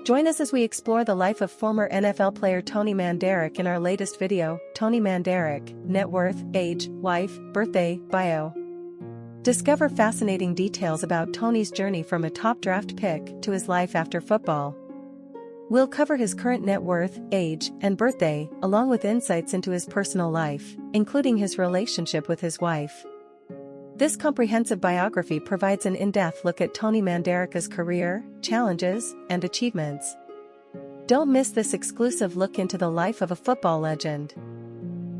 Join us as we explore the life of former NFL player Tony Mandarich in our latest video, Tony Mandarich, Net Worth, Age, Wife, Birthday, Bio. Discover fascinating details about Tony's journey from a top draft pick to his life after football. We'll cover his current net worth, age, and birthday, along with insights into his personal life, including his relationship with his wife. This comprehensive biography provides an in-depth look at Tony Mandarich's career, challenges, and achievements. Don't miss this exclusive look into the life of a football legend.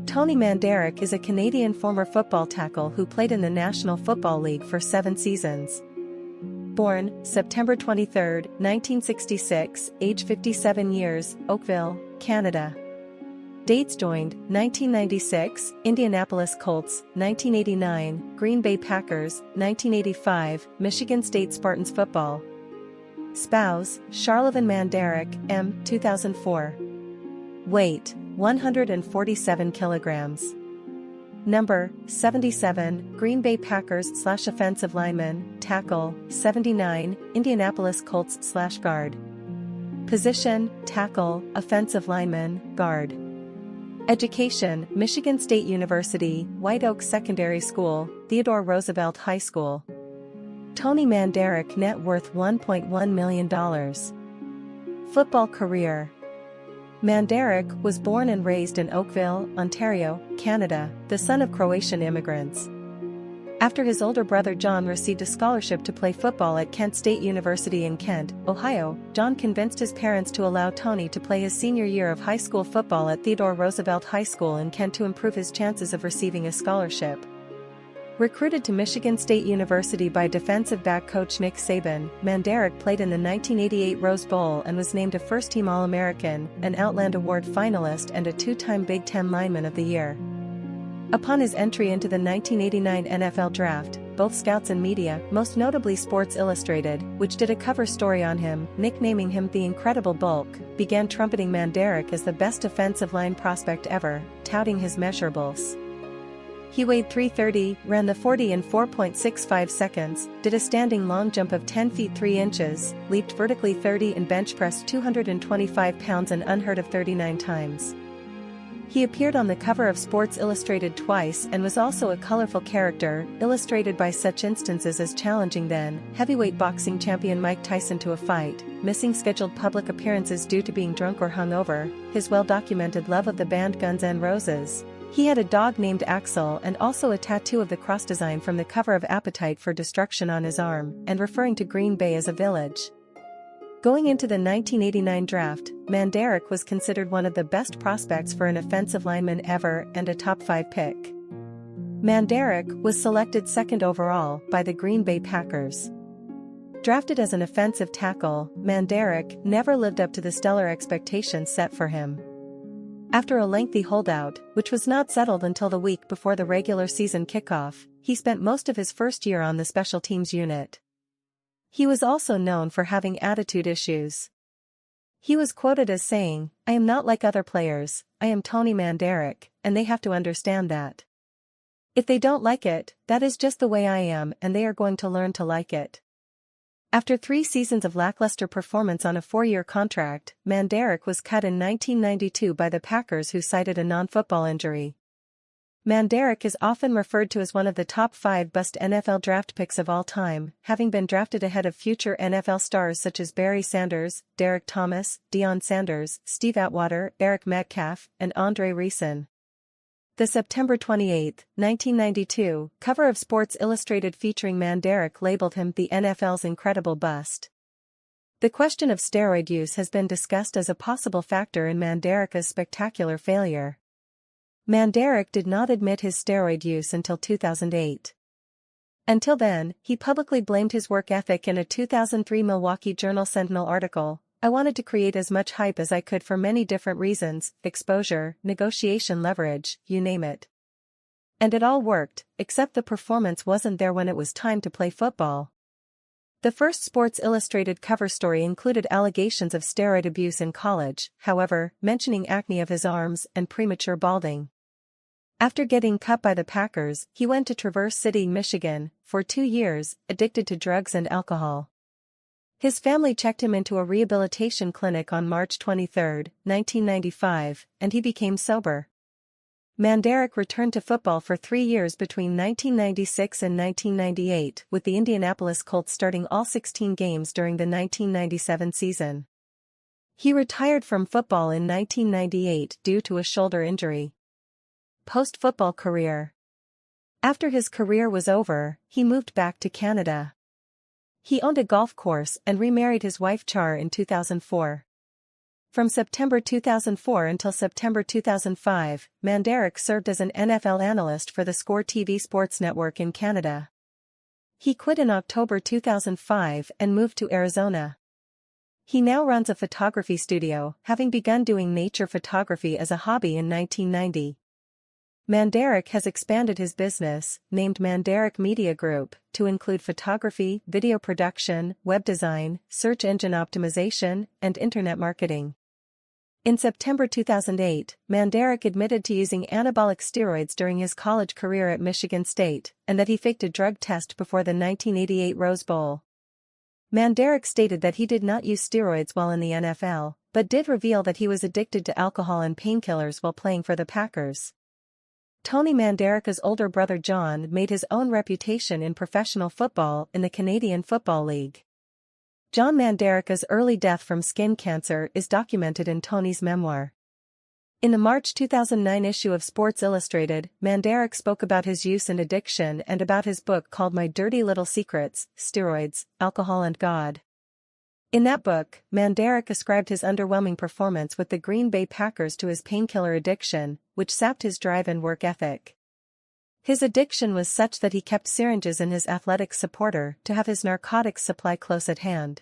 Tony Mandarich is a Canadian former football tackle who played in the National Football League for 7 seasons. Born September 23, 1966, age 57 years, Oakville, Canada. Dates joined, 1996, Indianapolis Colts, 1989, Green Bay Packers, 1985, Michigan State Spartans football. Spouse, Charlevin Mandarich, M. 2004. Weight, 147 kilograms. Number, 77, Green Bay Packers / offensive lineman, tackle, 79, Indianapolis Colts / guard. Position, tackle, offensive lineman, guard. Education, Michigan State University, White Oak Secondary School, Theodore Roosevelt High School. Tony Mandarich net worth $1.1 million. Football career. Mandarich was born and raised in Oakville, Ontario, Canada, the son of Croatian immigrants. After his older brother John received a scholarship to play football at Kent State University in Kent, Ohio, John convinced his parents to allow Tony to play his senior year of high school football at Theodore Roosevelt High School in Kent to improve his chances of receiving a scholarship. Recruited to Michigan State University by defensive back coach Nick Saban, Mandarich played in the 1988 Rose Bowl and was named a first-team All-American, an Outland Award finalist and a 2-time Big Ten Lineman of the Year. Upon his entry into the 1989 NFL Draft, both scouts and media, most notably Sports Illustrated, which did a cover story on him, nicknaming him the Incredible Bulk, began trumpeting Mandarich as the best offensive line prospect ever, touting his measurables. He weighed 330, ran the 40 in 4.65 seconds, did a standing long jump of 10 feet 3 inches, leaped vertically 30 and bench pressed 225 pounds an unheard of 39 times. He appeared on the cover of Sports Illustrated twice and was also a colorful character, illustrated by such instances as challenging then heavyweight boxing champion Mike Tyson to a fight, missing scheduled public appearances due to being drunk or hungover, his well-documented love of the band Guns N' Roses. He had a dog named Axel and also a tattoo of the cross design from the cover of Appetite for Destruction on his arm, and referring to Green Bay as a village. Going into the 1989 draft, Mandarich was considered one of the best prospects for an offensive lineman ever and a top 5 pick. Mandarich was selected second overall by the Green Bay Packers. Drafted as an offensive tackle, Mandarich never lived up to the stellar expectations set for him. After a lengthy holdout, which was not settled until the week before the regular season kickoff, he spent most of his first year on the special teams unit. He was also known for having attitude issues. He was quoted as saying, "I am not like other players, I am Tony Mandarich, and they have to understand that. If they don't like it, that is just the way I am and they are going to learn to like it." After 3 seasons of lackluster performance on a 4-year contract, Mandarich was cut in 1992 by the Packers, who cited a non-football injury. Mandarich is often referred to as one of the top 5 best NFL draft picks of all time, having been drafted ahead of future NFL stars such as Barry Sanders, Derek Thomas, Deion Sanders, Steve Atwater, Eric Metcalf, and Andre Rison. The September 28, 1992, cover of Sports Illustrated featuring Mandarich labeled him the NFL's incredible bust. The question of steroid use has been discussed as a possible factor in Mandarich's spectacular failure. Mandarich did not admit his steroid use until 2008. Until then, he publicly blamed his work ethic in a 2003 Milwaukee Journal Sentinel article. "I wanted to create as much hype as I could for many different reasons, exposure, negotiation leverage, you name it. And it all worked, except the performance wasn't there when it was time to play football." The first Sports Illustrated cover story included allegations of steroid abuse in college, however, mentioning acne of his arms and premature balding. After getting cut by the Packers, he went to Traverse City, Michigan, for 2 years, addicted to drugs and alcohol. His family checked him into a rehabilitation clinic on March 23, 1995, and he became sober. Mandarich returned to football for 3 years between 1996 and 1998, with the Indianapolis Colts starting all 16 games during the 1997 season. He retired from football in 1998 due to a shoulder injury. Post-football career. After his career was over, he moved back to Canada. He owned a golf course and remarried his wife Char in 2004. From September 2004 until September 2005, Mandarich served as an NFL analyst for the Score TV sports network in Canada. He quit in October 2005 and moved to Arizona. He now runs a photography studio, having begun doing nature photography as a hobby in 1990. Mandarich has expanded his business, named Mandarich Media Group, to include photography, video production, web design, search engine optimization, and internet marketing. In September 2008, Mandarich admitted to using anabolic steroids during his college career at Michigan State, and that he faked a drug test before the 1988 Rose Bowl. Mandarich stated that he did not use steroids while in the NFL, but did reveal that he was addicted to alcohol and painkillers while playing for the Packers. Tony Mandarich's older brother John made his own reputation in professional football in the Canadian Football League. John Mandarich's early death from skin cancer is documented in Tony's memoir. In the March 2009 issue of Sports Illustrated, Mandarich spoke about his use and addiction and about his book called My Dirty Little Secrets, Steroids, Alcohol and God. In that book, Mandarich ascribed his underwhelming performance with the Green Bay Packers to his painkiller addiction, which sapped his drive and work ethic. His addiction was such that he kept syringes in his athletic supporter to have his narcotics supply close at hand.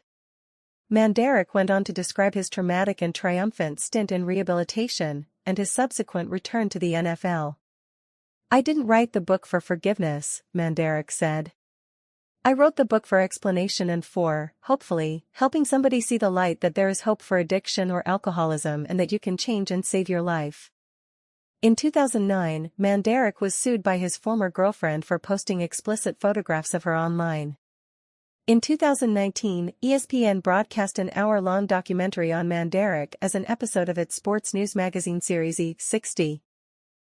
Mandarich went on to describe his traumatic and triumphant stint in rehabilitation, and his subsequent return to the NFL. "I didn't write the book for forgiveness," Mandarich said. "I wrote the book for explanation and for, hopefully, helping somebody see the light that there is hope for addiction or alcoholism and that you can change and save your life." In 2009, Mandarich was sued by his former girlfriend for posting explicit photographs of her online. In 2019, ESPN broadcast an hour-long documentary on Mandarich as an episode of its sports news magazine series E! 60.